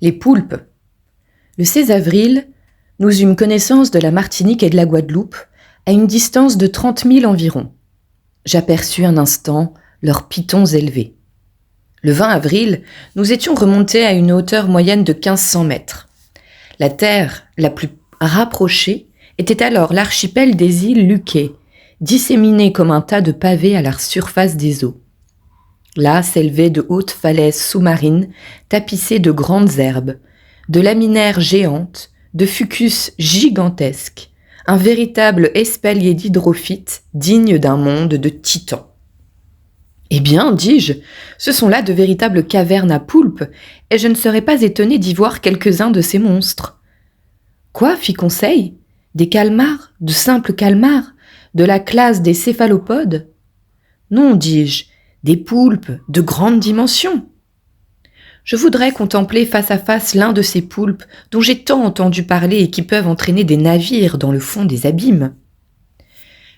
Les poulpes. Le 16 avril, nous eûmes connaissance de la Martinique et de la Guadeloupe, à une distance de 30 milles environ. J'aperçus un instant leurs pitons élevés. Le 20 avril, nous étions remontés à une hauteur moyenne de 1500 mètres. La terre la plus rapprochée était alors l'archipel des îles Luquet, disséminé comme un tas de pavés à la surface des eaux. Là s'élevaient de hautes falaises sous-marines tapissées de grandes herbes, de laminaires géantes, de fucus gigantesques, un véritable espalier d'hydrophytes digne d'un monde de titans. Eh bien, dis-je, ce sont là de véritables cavernes à poulpes, et je ne serais pas étonné d'y voir quelques-uns de ces monstres. Quoi, fit Conseil? Des calmars, de simples calmars, de la classe des céphalopodes? Non, dis-je, des poulpes de grande dimension. Je voudrais contempler face à face l'un de ces poulpes dont j'ai tant entendu parler et qui peuvent entraîner des navires dans le fond des abîmes.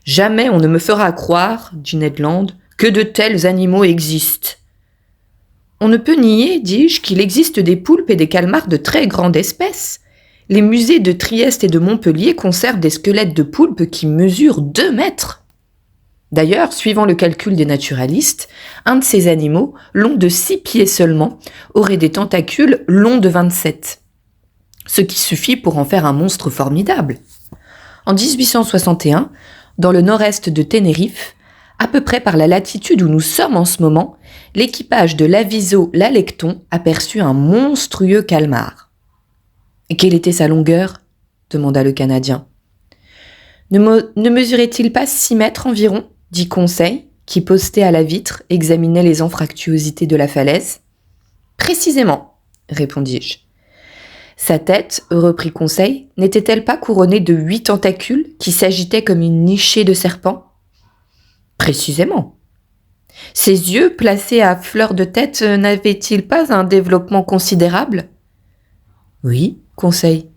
Jamais on ne me fera croire, dit Ned Land, que de tels animaux existent. On ne peut nier, dis-je, qu'il existe des poulpes et des calmars de très grande espèce. Les musées de Trieste et de Montpellier conservent des squelettes de poulpes qui mesurent 2 mètres. D'ailleurs, suivant le calcul des naturalistes, un de ces animaux, long de 6 pieds seulement, aurait des tentacules longs de 27, ce qui suffit pour en faire un monstre formidable. En 1861, dans le nord-est de Tenerife, à peu près par la latitude où nous sommes en ce moment, l'équipage de l'Aviso l'Alecton aperçut un monstrueux calmar. « Et quelle était sa longueur ?» demanda le Canadien. « Ne mesurait-il pas 6 mètres environ ?» dit Conseil, qui, posté à la vitre, examinait les anfractuosités de la falaise. « Précisément, répondis-je. Sa tête, reprit Conseil, n'était-elle pas couronnée de 8 tentacules qui s'agitaient comme une nichée de serpent ? Précisément. Ses yeux, placés à fleur de tête, n'avaient-ils pas un développement considérable ? Oui, Conseil.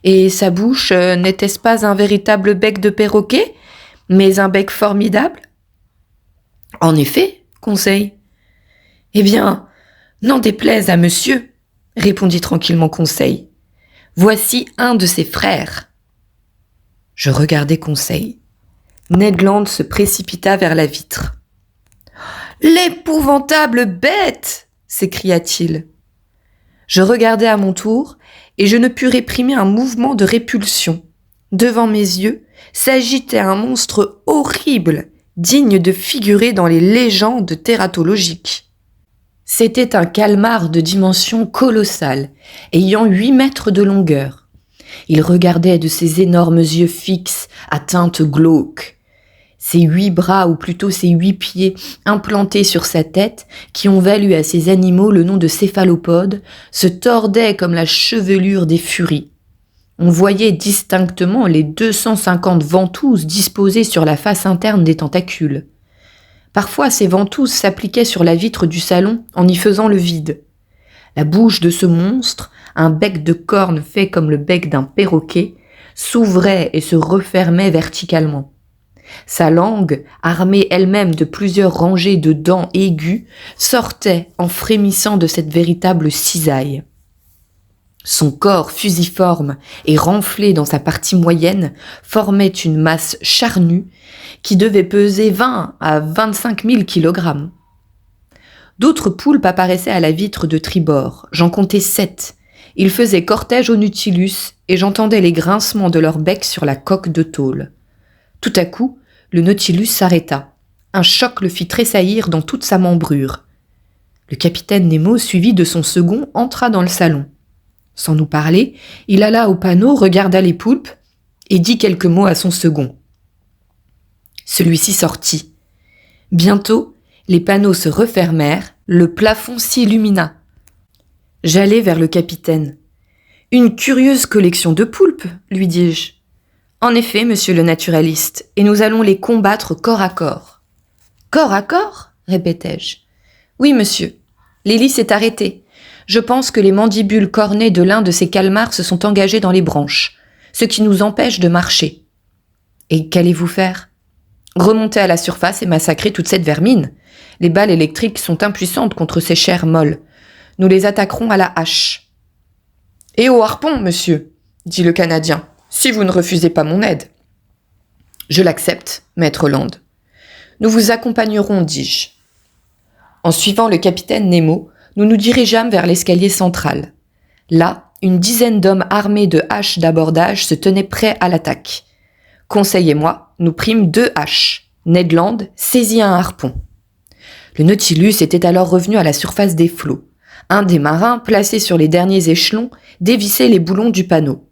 Et sa bouche, n'était-ce pas un véritable bec de perroquet, mais un bec formidable ? En effet, Conseil. Eh bien, n'en déplaise à monsieur, répondit tranquillement Conseil. Voici un de ses frères. Je regardai Conseil. Ned Land se précipita vers la vitre. « L'épouvantable bête !» s'écria-t-il. Je regardai à mon tour et je ne pus réprimer un mouvement de répulsion. Devant mes yeux s'agitait un monstre horrible, digne de figurer dans les légendes tératologiques. C'était un calmar de dimension colossale, ayant 8 mètres de longueur. Il regardait de ses énormes yeux fixes à teinte glauque. Ses 8 bras, ou plutôt ses 8 pieds, implantés sur sa tête, qui ont valu à ces animaux le nom de céphalopodes, se tordaient comme la chevelure des furies. On voyait distinctement les 250 ventouses disposées sur la face interne des tentacules. Parfois, ces ventouses s'appliquaient sur la vitre du salon en y faisant le vide. La bouche de ce monstre, un bec de corne fait comme le bec d'un perroquet, s'ouvrait et se refermait verticalement. Sa langue, armée elle-même de plusieurs rangées de dents aiguës, sortait en frémissant de cette véritable cisaille. Son corps fusiforme et renflé dans sa partie moyenne formait une masse charnue qui devait peser 20 à 25 000 kilogrammes. D'autres poulpes apparaissaient à la vitre de tribord. J'en comptais 7. Ils faisaient cortège au Nautilus et j'entendais les grincements de leur bec sur la coque de tôle. Tout à coup, le Nautilus s'arrêta. Un choc le fit tressaillir dans toute sa membrure. Le capitaine Nemo, suivi de son second, entra dans le salon. Sans nous parler, il alla au panneau, regarda les poulpes et dit quelques mots à son second. Celui-ci sortit. Bientôt, les panneaux se refermèrent, le plafond s'illumina. J'allai vers le capitaine. « Une curieuse collection de poulpes, lui dis-je. En effet, monsieur le naturaliste, et nous allons les combattre corps à corps. Corps à corps ? Répétai-je. Oui, monsieur. L'hélice est arrêtée. Je pense que les mandibules cornées de l'un de ces calmars se sont engagées dans les branches, ce qui nous empêche de marcher. Et qu'allez-vous faire ? Remonter à la surface et massacrer toute cette vermine. Les balles électriques sont impuissantes contre ces chairs molles. Nous les attaquerons à la hache. Et au harpon, monsieur, dit le Canadien, si vous ne refusez pas mon aide. Je l'accepte, maître Land. Nous vous accompagnerons, dis-je. En suivant le capitaine Nemo, nous nous dirigeâmes vers l'escalier central. Là, une dizaine d'hommes armés de haches d'abordage se tenaient prêts à l'attaque. Conseil et moi, nous prîmes 2 haches. Ned Land saisit un harpon. Le Nautilus était alors revenu à la surface des flots. Un des marins, placé sur les derniers échelons, dévissait les boulons du panneau.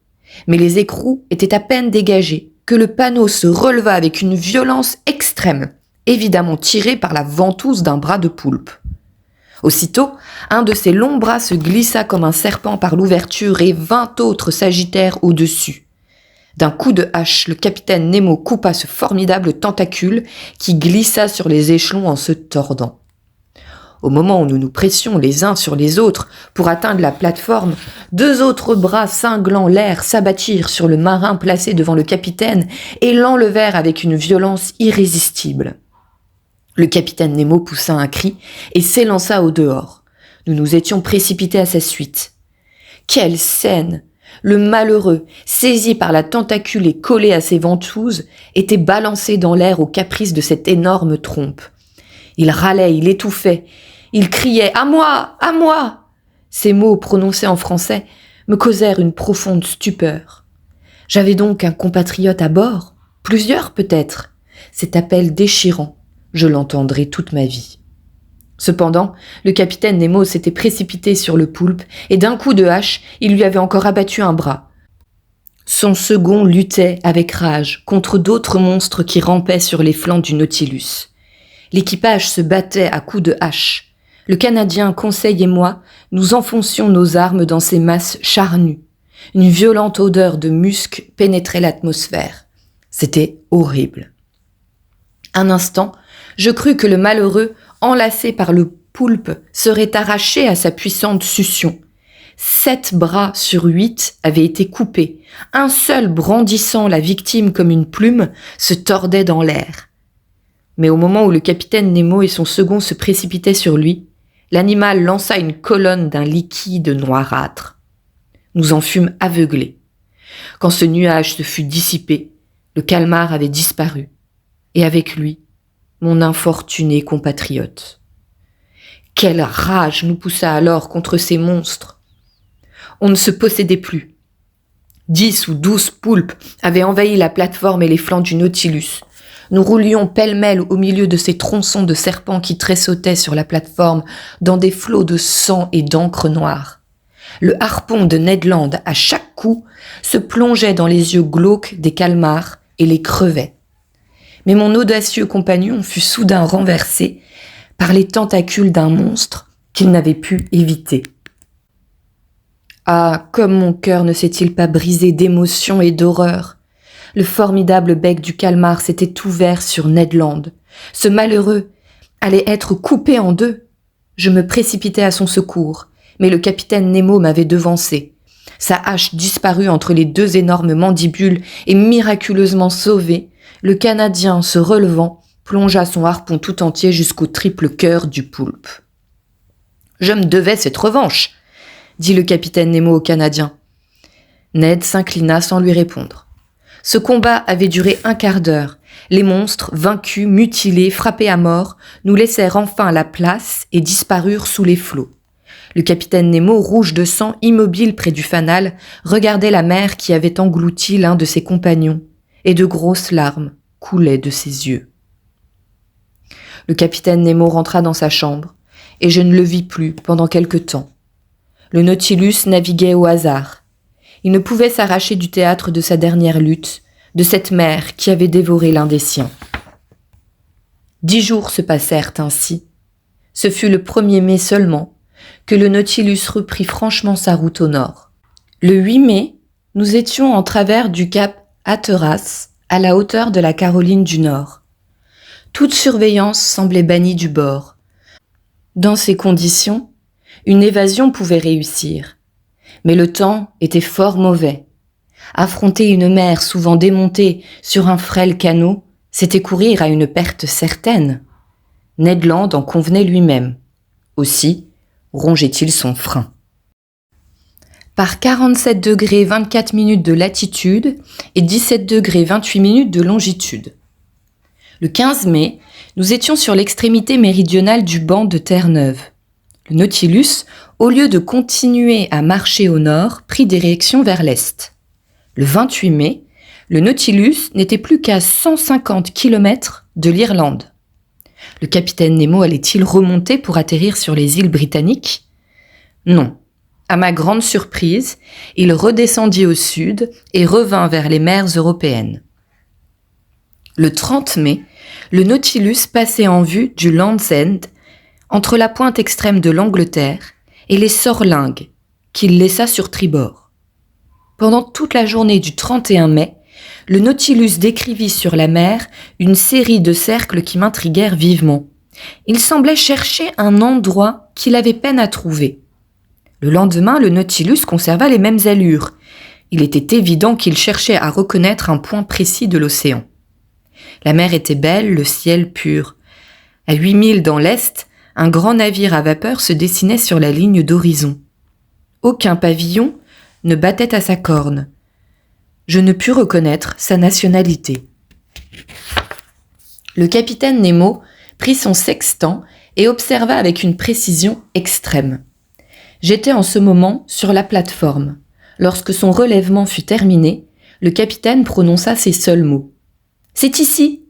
Mais les écrous étaient à peine dégagés que le panneau se releva avec une violence extrême, évidemment tiré par la ventouse d'un bras de poulpe. Aussitôt, un de ses longs bras se glissa comme un serpent par l'ouverture et 20 autres s'agitèrent au-dessus. D'un coup de hache, le capitaine Nemo coupa ce formidable tentacule qui glissa sur les échelons en se tordant. Au moment où nous nous pressions les uns sur les autres pour atteindre la plateforme, 2 autres bras cinglant l'air s'abattirent sur le marin placé devant le capitaine et l'enlevèrent avec une violence irrésistible. Le capitaine Nemo poussa un cri et s'élança au dehors. Nous nous étions précipités à sa suite. Quelle scène! Le malheureux, saisi par la tentacule et collé à ses ventouses, était balancé dans l'air au caprice de cette énorme trompe. Il râlait, il étouffait, il criait « À moi! À moi !» Ces mots, prononcés en français, me causèrent une profonde stupeur. J'avais donc un compatriote à bord, plusieurs peut-être. Cet appel déchirant, je l'entendrai toute ma vie. Cependant, le capitaine Nemo s'était précipité sur le poulpe et d'un coup de hache, il lui avait encore abattu un bras. Son second luttait avec rage contre d'autres monstres qui rampaient sur les flancs du Nautilus. L'équipage se battait à coups de hache. Le Canadien, Conseil et moi, nous enfoncions nos armes dans ces masses charnues. Une violente odeur de musc pénétrait l'atmosphère. C'était horrible. Un instant, je crus que le malheureux, enlacé par le poulpe, serait arraché à sa puissante succion. 7 bras sur 8 avaient été coupés. Un seul brandissant la victime comme une plume se tordait dans l'air. Mais au moment où le capitaine Nemo et son second se précipitaient sur lui, l'animal lança une colonne d'un liquide noirâtre. Nous en fûmes aveuglés. Quand ce nuage se fut dissipé, le calmar avait disparu, et avec lui, mon infortuné compatriote. Quelle rage nous poussa alors contre ces monstres! On ne se possédait plus. 10 ou 12 poulpes avaient envahi la plateforme et les flancs du Nautilus. Nous roulions pêle-mêle au milieu de ces tronçons de serpents qui tressautaient sur la plateforme dans des flots de sang et d'encre noire. Le harpon de Ned Land, à chaque coup, se plongeait dans les yeux glauques des calmars et les crevait. Mais mon audacieux compagnon fut soudain renversé par les tentacules d'un monstre qu'il n'avait pu éviter. Ah, comme mon cœur ne s'est-il pas brisé d'émotion et d'horreur! Le formidable bec du calmar s'était ouvert sur Ned Land. Ce malheureux allait être coupé en 2. Je me précipitai à son secours, mais le capitaine Nemo m'avait devancé. Sa hache disparut entre les 2 énormes mandibules et miraculeusement sauvé, le Canadien, se relevant, plongea son harpon tout entier jusqu'au triple cœur du poulpe. « Je me devais cette revanche !» dit le capitaine Nemo au Canadien. Ned s'inclina sans lui répondre. Ce combat avait duré 1/4 d'heure. Les monstres, vaincus, mutilés, frappés à mort, nous laissèrent enfin la place et disparurent sous les flots. Le capitaine Nemo, rouge de sang, immobile près du fanal, regardait la mer qui avait englouti l'un de ses compagnons, et de grosses larmes coulaient de ses yeux. Le capitaine Nemo rentra dans sa chambre, et je ne le vis plus pendant quelque temps. Le Nautilus naviguait au hasard. Il ne pouvait s'arracher du théâtre de sa dernière lutte, de cette mer qui avait dévoré l'un des siens. 10 jours se passèrent ainsi. Ce fut le 1er mai seulement que le Nautilus reprit franchement sa route au nord. Le 8 mai, nous étions en travers du cap Hatteras, à la hauteur de la Caroline du Nord. Toute surveillance semblait bannie du bord. Dans ces conditions, une évasion pouvait réussir. Mais le temps était fort mauvais. Affronter une mer souvent démontée sur un frêle canot, c'était courir à une perte certaine. Ned Land en convenait lui-même. Aussi rongeait-il son frein. par 47 degrés 24 minutes de latitude et 17 degrés 28 minutes de longitude. Le 15 mai, nous étions sur l'extrémité méridionale du banc de Terre-Neuve. Le Nautilus, au lieu de continuer à marcher au nord, prit direction vers l'est. Le 28 mai, le Nautilus n'était plus qu'à 150 km de l'Irlande. Le capitaine Nemo allait-il remonter pour atterrir sur les îles britanniques ? Non. À ma grande surprise, il redescendit au sud et revint vers les mers européennes. Le 30 mai, le Nautilus passait en vue du Land's End, entre la pointe extrême de l'Angleterre et les Sorlingues, qu'il laissa sur tribord. Pendant toute la journée du 31 mai, le Nautilus décrivit sur la mer une série de cercles qui m'intriguèrent vivement. Il semblait chercher un endroit qu'il avait peine à trouver. Le lendemain, le Nautilus conserva les mêmes allures. Il était évident qu'il cherchait à reconnaître un point précis de l'océan. La mer était belle, le ciel pur. À 8 milles dans l'est, un grand navire à vapeur se dessinait sur la ligne d'horizon. Aucun pavillon ne battait à sa corne. Je ne pus reconnaître sa nationalité. Le capitaine Nemo prit son sextant et observa avec une précision extrême. J'étais en ce moment sur la plateforme. Lorsque son relèvement fut terminé, le capitaine prononça ces seuls mots. « C'est ici !»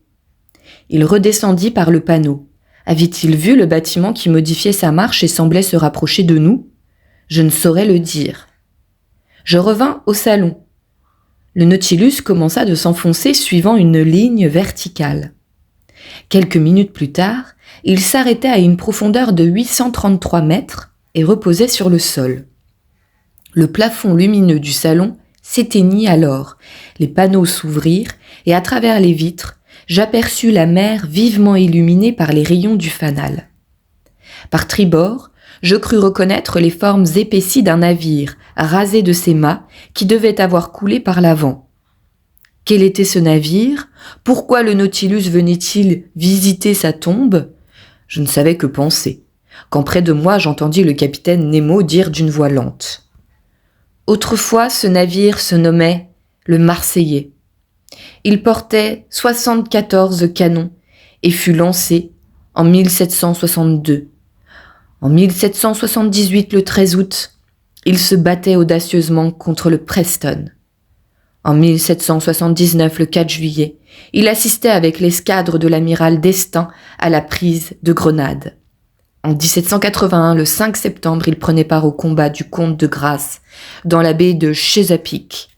Il redescendit par le panneau. Avait-il vu le bâtiment qui modifiait sa marche et semblait se rapprocher de nous ? Je ne saurais le dire. Je revins au salon. Le Nautilus commença de s'enfoncer suivant une ligne verticale. Quelques minutes plus tard, il s'arrêtait à une profondeur de 833 mètres et reposait sur le sol. Le plafond lumineux du salon s'éteignit alors, les panneaux s'ouvrirent et à travers les vitres, j'aperçus la mer vivement illuminée par les rayons du fanal. Par tribord, je crus reconnaître les formes épaissies d'un navire, rasé de ses mâts, qui devait avoir coulé par l'avant. Quel était ce navire ? Pourquoi le Nautilus venait-il visiter sa tombe ? Je ne savais que penser, quand près de moi j'entendis le capitaine Nemo dire d'une voix lente. Autrefois, ce navire se nommait le Marseillais. Il portait 74 canons et fut lancé en 1762. En 1778, le 13 août, il se battait audacieusement contre le Preston. En 1779, le 4 juillet, il assistait avec l'escadre de l'amiral d'Estaing à la prise de Grenade. En 1781, le 5 septembre, il prenait part au combat du comte de Grasse dans la baie de Chesapeake.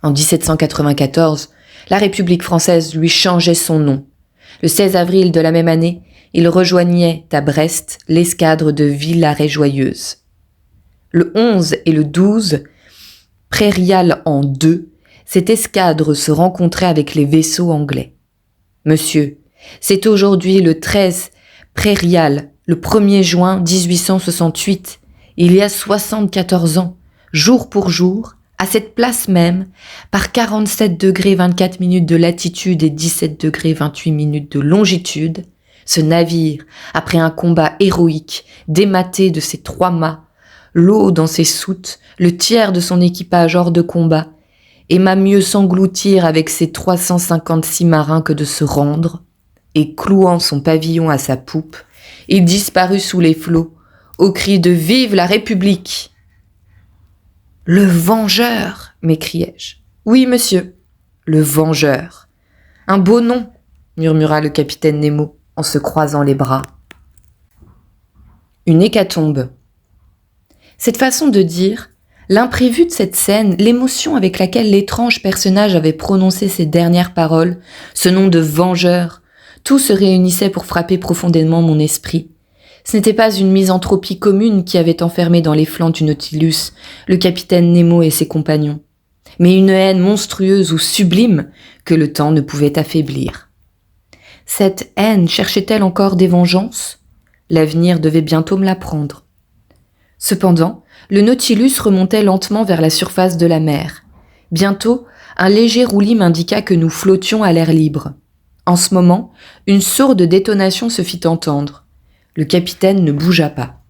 En 1794, la République française lui changeait son nom. Le 16 avril de la même année, il rejoignait à Brest l'escadre de Villaret-Joyeuse. Le 11 et le 12, prairial en deux, cette escadre se rencontrait avec les vaisseaux anglais. Monsieur, c'est aujourd'hui le 13 prairial, le 1er juin 1868, il y a 74 ans, jour pour jour, à cette place même, par 47 degrés 24 minutes de latitude et 17 degrés 28 minutes de longitude, ce navire, après un combat héroïque, dématé de ses 3 mâts, l'eau dans ses soutes, le tiers de son équipage hors de combat, aima mieux s'engloutir avec ses 356 marins que de se rendre, et clouant son pavillon à sa poupe, il disparut sous les flots, au cri de « Vive la République !» « Le Vengeur !» m'écriai-je. « Oui, monsieur, le Vengeur. »« Un beau nom !» murmura le capitaine Nemo en se croisant les bras. Une hécatombe. Cette façon de dire, l'imprévu de cette scène, l'émotion avec laquelle l'étrange personnage avait prononcé ces dernières paroles, ce nom de Vengeur, tout se réunissait pour frapper profondément mon esprit. Ce n'était pas une misanthropie commune qui avait enfermé dans les flancs du Nautilus le capitaine Nemo et ses compagnons, mais une haine monstrueuse ou sublime que le temps ne pouvait affaiblir. Cette haine cherchait-elle encore des vengeances ? L'avenir devait bientôt me l'apprendre. Cependant, le Nautilus remontait lentement vers la surface de la mer. Bientôt, un léger roulis m'indiqua que nous flottions à l'air libre. En ce moment, une sourde détonation se fit entendre. Le capitaine ne bougea pas.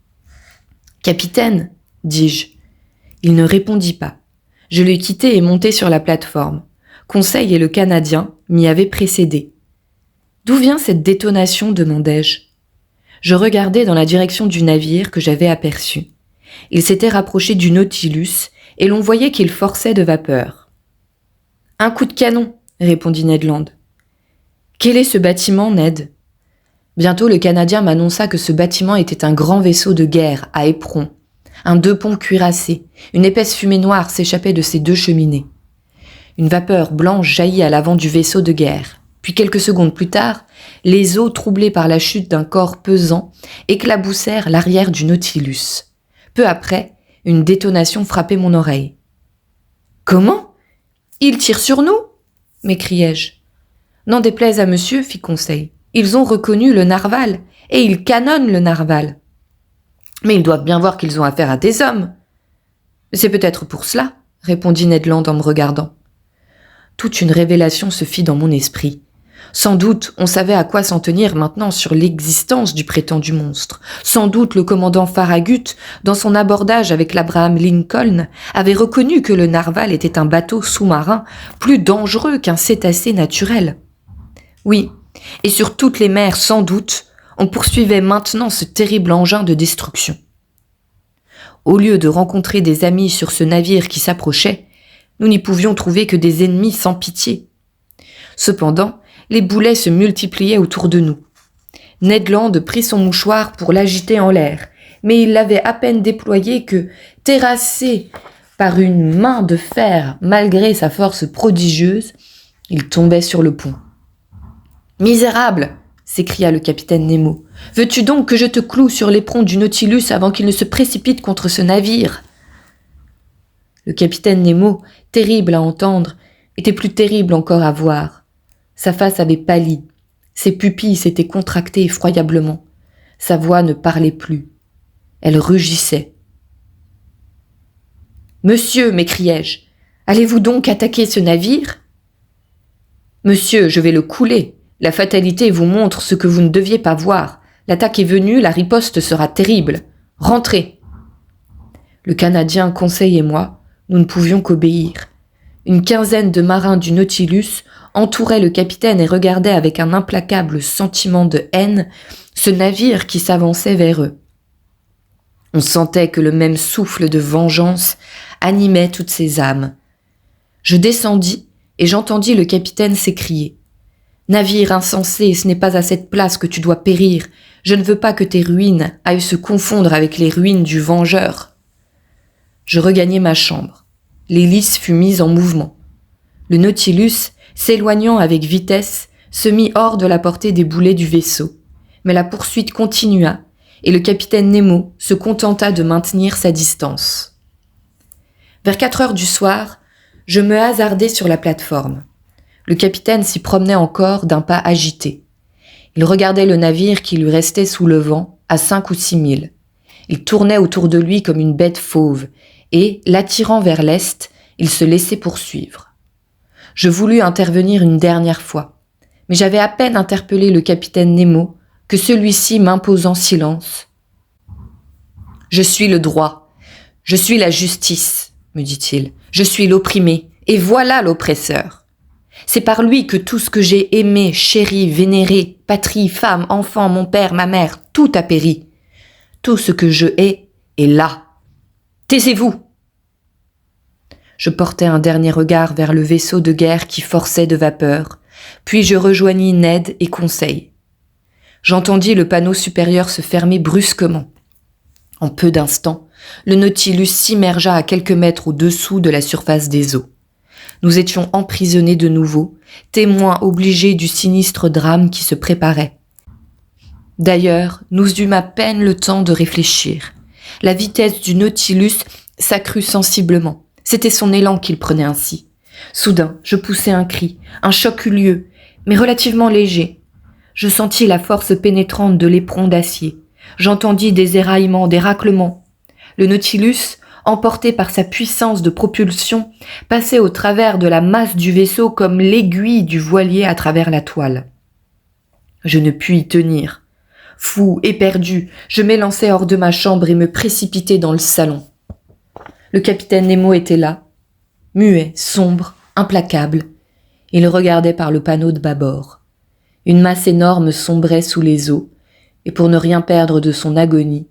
« Capitaine, dis-je, Il ne répondit pas. Je l'ai quitté et monté sur la plateforme. Conseil et le Canadien m'y avaient précédé. « D'où vient cette détonation ?» demandai-je. Je regardai dans la direction du navire que j'avais aperçu. Il s'était rapproché du Nautilus et l'on voyait qu'il forçait de vapeur. « Un coup de canon !» répondit Ned Land. « Quel est ce bâtiment, Ned ?» Bientôt le Canadien m'annonça que ce bâtiment était un grand vaisseau de guerre à éperon, un 2 ponts cuirassé, une épaisse fumée noire s'échappait de ses 2 cheminées. Une vapeur blanche jaillit à l'avant du vaisseau de guerre. Puis quelques secondes plus tard, les eaux troublées par la chute d'un corps pesant éclaboussèrent l'arrière du Nautilus. Peu après, une détonation frappait mon oreille. « Comment ? Ils tirent sur nous ?» m'écriai-je. « N'en déplaise à monsieur, fit Conseil. Ils ont reconnu le narval, et ils canonnent le narval. Mais ils doivent bien voir qu'ils ont affaire à des hommes. »« C'est peut-être pour cela, » répondit Ned Land en me regardant. Toute une révélation se fit dans mon esprit. Sans doute, on savait à quoi s'en tenir maintenant sur l'existence du prétendu monstre. Sans doute, le commandant Farragut, dans son abordage avec l'Abraham Lincoln, avait reconnu que le narval était un bateau sous-marin plus dangereux qu'un cétacé naturel. Oui, et sur toutes les mers, sans doute, on poursuivait maintenant ce terrible engin de destruction. Au lieu de rencontrer des amis sur ce navire qui s'approchait, nous n'y pouvions trouver que des ennemis sans pitié. Cependant, les boulets se multipliaient autour de nous. Ned Land prit son mouchoir pour l'agiter en l'air, mais il l'avait à peine déployé que, terrassé par une main de fer malgré sa force prodigieuse, il tombait sur le pont. « Misérable !» s'écria le capitaine Nemo. « Veux-tu donc que je te cloue sur l'éperon du Nautilus avant qu'il ne se précipite contre ce navire ?» Le capitaine Nemo, terrible à entendre, était plus terrible encore à voir. Sa face avait pâli, ses pupilles s'étaient contractées effroyablement, sa voix ne parlait plus, elle rugissait. « Monsieur, m'écriai-je, allez-vous donc attaquer ce navire ? » ?»« Monsieur, je vais le couler. La fatalité vous montre ce que vous ne deviez pas voir. L'attaque est venue, la riposte sera terrible. Rentrez !» Le Canadien, Conseil et moi, nous ne pouvions qu'obéir. Une quinzaine de marins du Nautilus entouraient le capitaine et regardaient avec un implacable sentiment de haine ce navire qui s'avançait vers eux. On sentait que le même souffle de vengeance animait toutes ces âmes. Je descendis et j'entendis le capitaine s'écrier. « Navire insensé, ce n'est pas à cette place que tu dois périr. Je ne veux pas que tes ruines aillent se confondre avec les ruines du vengeur. » Je regagnai ma chambre. L'hélice fut mise en mouvement. Le Nautilus, s'éloignant avec vitesse, se mit hors de la portée des boulets du vaisseau. Mais la poursuite continua, et le capitaine Nemo se contenta de maintenir sa distance. Vers 4 heures du soir, je me hasardai sur la plateforme. Le capitaine s'y promenait encore d'un pas agité. Il regardait le navire qui lui restait sous le vent, à 5 ou 6 milles. Il tournait autour de lui comme une bête fauve, et, l'attirant vers l'est, il se laissait poursuivre. Je voulus intervenir une dernière fois, mais j'avais à peine interpellé le capitaine Nemo que celui-ci m'imposant silence. « Je suis le droit, je suis la justice, me dit-il, je suis l'opprimé, et voilà l'oppresseur. C'est par lui que tout ce que j'ai aimé, chéri, vénéré, patrie, femme, enfant, mon père, ma mère, tout a péri. Tout ce que je hais est là. Taisez-vous !» Je portai un dernier regard vers le vaisseau de guerre qui forçait de vapeur, puis je rejoignis Ned et Conseil. J'entendis le panneau supérieur se fermer brusquement. En peu d'instants, le Nautilus s'immergea à quelques mètres au-dessous de la surface des eaux. Nous étions emprisonnés de nouveau, témoins obligés du sinistre drame qui se préparait. D'ailleurs, nous eûmes à peine le temps de réfléchir. La vitesse du Nautilus s'accrut sensiblement. C'était son élan qu'il prenait ainsi. Soudain, je poussai un cri. Un choc eut lieu, mais relativement léger. Je sentis la force pénétrante de l'éperon d'acier. J'entendis des éraillements, des raclements. Le Nautilus, emporté par sa puissance de propulsion, passait au travers de la masse du vaisseau comme l'aiguille du voilier à travers la toile. Je ne pus y tenir. Fou, éperdu, je m'élançai hors de ma chambre et me précipitai dans le salon. Le capitaine Nemo était là, muet, sombre, implacable. Il regardait par le panneau de bâbord. Une masse énorme sombrait sous les eaux, et pour ne rien perdre de son agonie,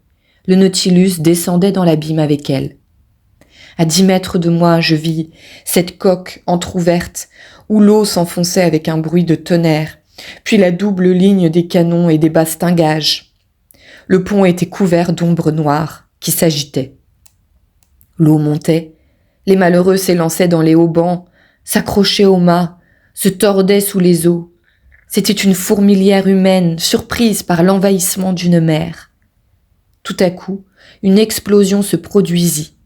le Nautilus descendait dans l'abîme avec elle. À 10 mètres de moi, je vis cette coque entr'ouverte où l'eau s'enfonçait avec un bruit de tonnerre, puis la double ligne des canons et des bastingages. Le pont était couvert d'ombres noires qui s'agitaient. L'eau montait, les malheureux s'élançaient dans les haubans, s'accrochaient aux mâts, se tordaient sous les eaux. C'était une fourmilière humaine, surprise par l'envahissement d'une mer. Tout à coup, une explosion se produisit.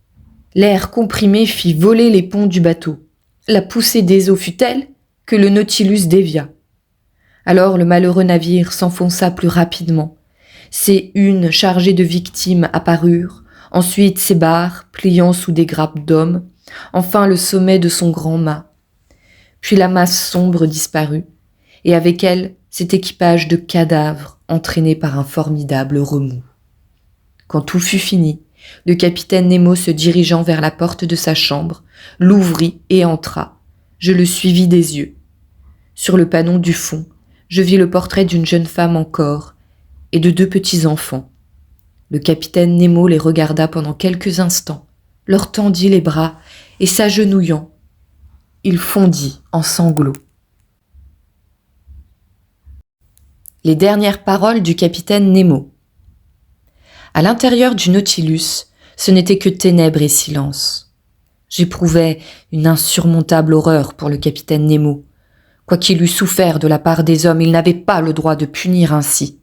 L'air comprimé fit voler les ponts du bateau. La poussée des eaux fut telle que le Nautilus dévia. Alors le malheureux navire s'enfonça plus rapidement. Ses hunes chargées de victimes apparurent, ensuite ses barres pliant sous des grappes d'hommes, enfin le sommet de son grand mât. Puis la masse sombre disparut, et avec elle cet équipage de cadavres entraîné par un formidable remous. Quand tout fut fini, le capitaine Nemo se dirigeant vers la porte de sa chambre, l'ouvrit et entra. Je le suivis des yeux. Sur le panneau du fond, je vis le portrait d'une jeune femme encore et de 2 petits enfants. Le capitaine Nemo les regarda pendant quelques instants, leur tendit les bras et s'agenouillant, il fondit en sanglots. Les dernières paroles du capitaine Nemo. À l'intérieur du Nautilus, ce n'était que ténèbres et silence. J'éprouvais une insurmontable horreur pour le capitaine Nemo. Quoi qu'il eût souffert de la part des hommes, il n'avait pas le droit de punir ainsi.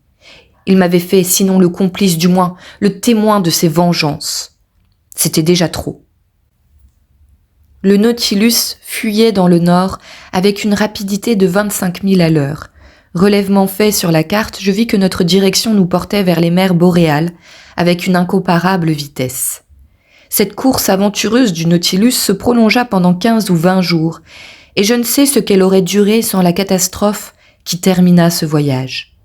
Il m'avait fait, sinon le complice, du moins le témoin de ses vengeances. C'était déjà trop. Le Nautilus fuyait dans le nord avec une rapidité de 25 000 à l'heure. Relèvement fait sur la carte, je vis que notre direction nous portait vers les mers boréales avec une incomparable vitesse. Cette course aventureuse du Nautilus se prolongea pendant 15 ou 20 jours, et je ne sais ce qu'elle aurait duré sans la catastrophe qui termina ce voyage.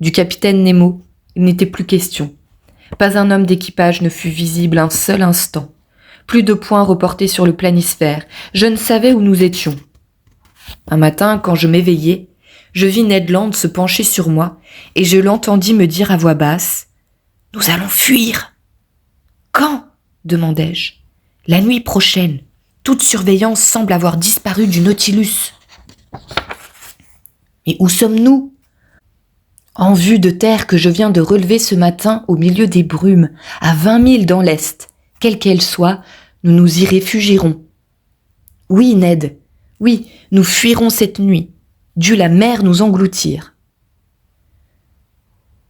Du capitaine Nemo, il n'était plus question. Pas un homme d'équipage ne fut visible un seul instant. Plus de points reportés sur le planisphère. Je ne savais où nous étions. Un matin, quand je m'éveillai, je vis Ned Land se pencher sur moi et je l'entendis me dire à voix basse « Nous allons fuir !»« Quand ?» demandai-je. « La nuit prochaine. Toute surveillance semble avoir disparu du Nautilus. »« Mais où sommes-nous » ? En vue de terre que je viens de relever ce matin au milieu des brumes, à 20 milles dans l'est. Quelle qu'elle soit, nous nous y réfugierons. Oui, Ned, oui, nous fuirons cette nuit. Dût la mer nous engloutir.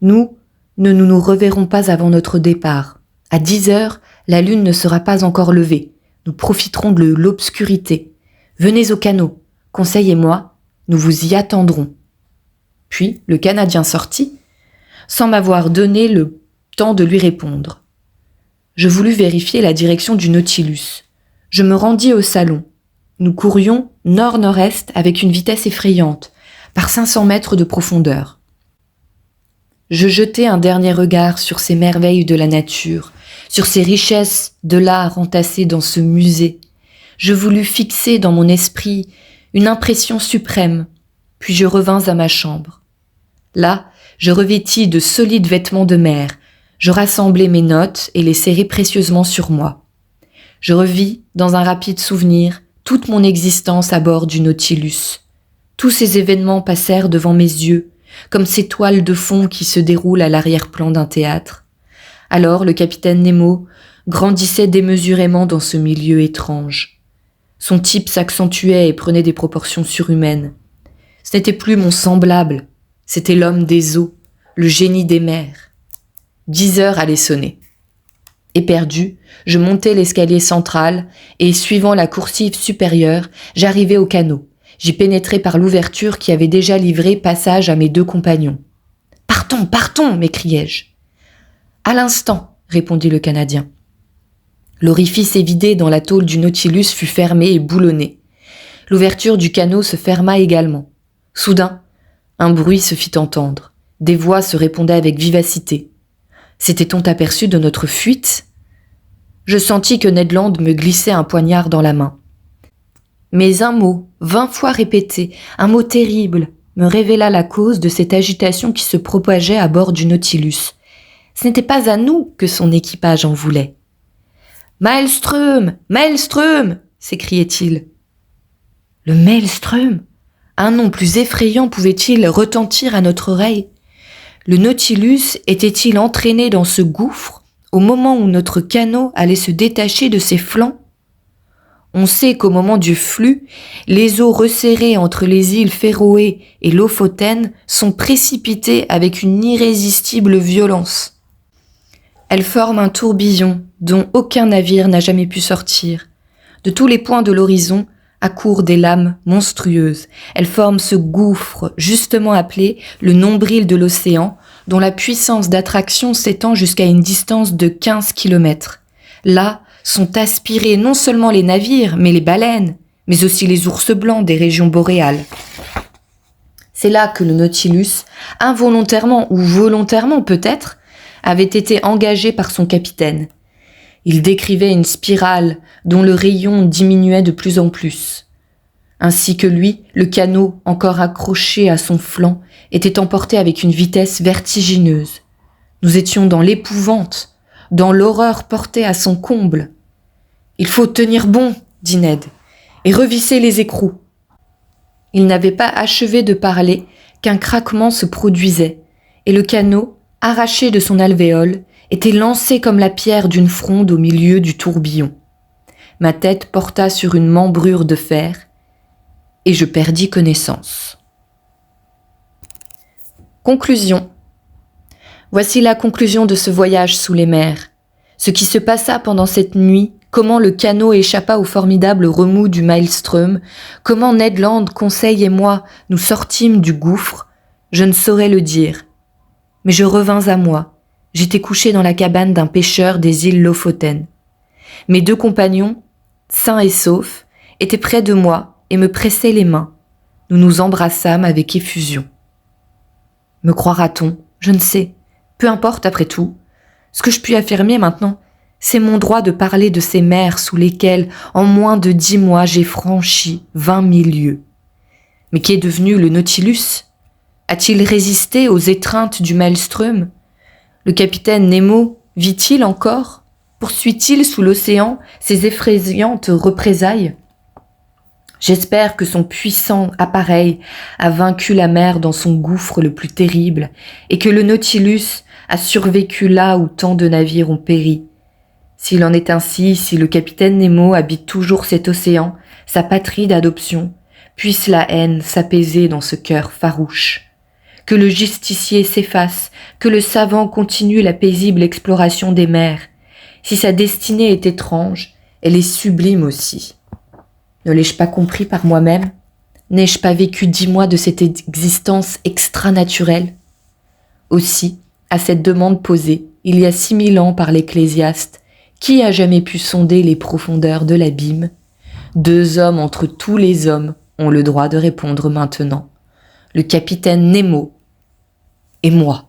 Nous ne nous reverrons pas avant notre départ. À 10 heures, la lune ne sera pas encore levée. Nous profiterons de l'obscurité. Venez au canot. Conseil et moi, nous vous y attendrons. Puis le Canadien sortit, sans m'avoir donné le temps de lui répondre. Je voulus vérifier la direction du Nautilus. Je me rendis au salon. Nous courions nord-nord-est avec une vitesse effrayante, par 500 mètres de profondeur. Je jetai un dernier regard sur ces merveilles de la nature, sur ces richesses de l'art entassées dans ce musée. Je voulus fixer dans mon esprit une impression suprême, puis je revins à ma chambre. Là, je revêtis de solides vêtements de mer, je rassemblai mes notes et les serrai précieusement sur moi. Je revis, dans un rapide souvenir, toute mon existence à bord du Nautilus. Tous ces événements passèrent devant mes yeux, comme ces toiles de fond qui se déroulent à l'arrière-plan d'un théâtre. Alors le capitaine Nemo grandissait démesurément dans ce milieu étrange. Son type s'accentuait et prenait des proportions surhumaines. Ce n'était plus mon semblable, c'était l'homme des eaux, le génie des mers. 10 heures allaient sonner. Éperdu, je montai l'escalier central et, suivant la coursive supérieure, j'arrivai au canot. J'y pénétrai par l'ouverture qui avait déjà livré passage à mes 2 compagnons. « Partons, partons !» m'écriai-je. « À l'instant !» répondit le Canadien. L'orifice évidé dans la tôle du Nautilus fut fermé et boulonné. L'ouverture du canot se ferma également. Soudain, un bruit se fit entendre. Des voix se répondaient avec vivacité. S'était-on aperçu de notre fuite ? Je sentis que Ned Land me glissait un poignard dans la main. Mais un mot, 20 fois répété, un mot terrible, me révéla la cause de cette agitation qui se propageait à bord du Nautilus. Ce n'était pas à nous que son équipage en voulait. « Maelstrom! Maelstrom !» s'écriait-il. Le Maelstrom? Un nom plus effrayant pouvait-il retentir à notre oreille? Le Nautilus était-il entraîné dans ce gouffre au moment où notre canot allait se détacher de ses flancs? On sait qu'au moment du flux, les eaux resserrées entre les îles Féroé et Lofoten sont précipitées avec une irrésistible violence. Elles forment un tourbillon dont aucun navire n'a jamais pu sortir. De tous les points de l'horizon accourent des lames monstrueuses. Elles forment ce gouffre justement appelé le nombril de l'océan, dont la puissance d'attraction s'étend jusqu'à une distance de 15 kilomètres. Là sont aspirés non seulement les navires, mais les baleines, mais aussi les ours blancs des régions boréales. C'est là que le Nautilus, involontairement ou volontairement peut-être, avait été engagé par son capitaine. Il décrivait une spirale dont le rayon diminuait de plus en plus. Ainsi que lui, le canot, encore accroché à son flanc, était emporté avec une vitesse vertigineuse. Nous étions dans l'épouvante, dans l'horreur portée à son comble. « Il faut tenir bon, » dit Ned, « et revisser les écrous. » Il n'avait pas achevé de parler qu'un craquement se produisait, et le canot, arraché de son alvéole, était lancé comme la pierre d'une fronde au milieu du tourbillon. Ma tête porta sur une membrure de fer, et je perdis connaissance. Conclusion. Voici la conclusion de ce voyage sous les mers. Ce qui se passa pendant cette nuit, comment le canot échappa au formidable remous du Maelstrom, comment Ned Land, Conseil et moi nous sortîmes du gouffre, je ne saurais le dire. Mais je revins à moi. J'étais couché dans la cabane d'un pêcheur des îles Lofoten. Mes 2 compagnons, sains et saufs, étaient près de moi et me pressaient les mains. Nous nous embrassâmes avec effusion. Me croira-t-on? Je ne sais. Peu importe après tout. Ce que je puis affirmer maintenant, c'est mon droit de parler de ces mers sous lesquelles, en moins de 10 mois, j'ai franchi 20 000 lieues. Mais qu'est devenu le Nautilus? A-t-il résisté aux étreintes du Maelstrom? Le capitaine Nemo vit-il encore? Poursuit-il sous l'océan ses effrayantes représailles? J'espère que son puissant appareil a vaincu la mer dans son gouffre le plus terrible et que le Nautilus a survécu là où tant de navires ont péri. S'il en est ainsi, si le capitaine Nemo habite toujours cet océan, sa patrie d'adoption, puisse la haine s'apaiser dans ce cœur farouche. Que le justicier s'efface, que le savant continue la paisible exploration des mers. Si sa destinée est étrange, elle est sublime aussi. Ne l'ai-je pas compris par moi-même? N'ai-je pas vécu 10 mois de cette existence extranaturelle? Aussi, à cette demande posée, il y a 6000 ans par l'Ecclésiaste, qui a jamais pu sonder les profondeurs de l'abîme? 2 hommes entre tous les hommes ont le droit de répondre maintenant. Le capitaine Nemo et moi.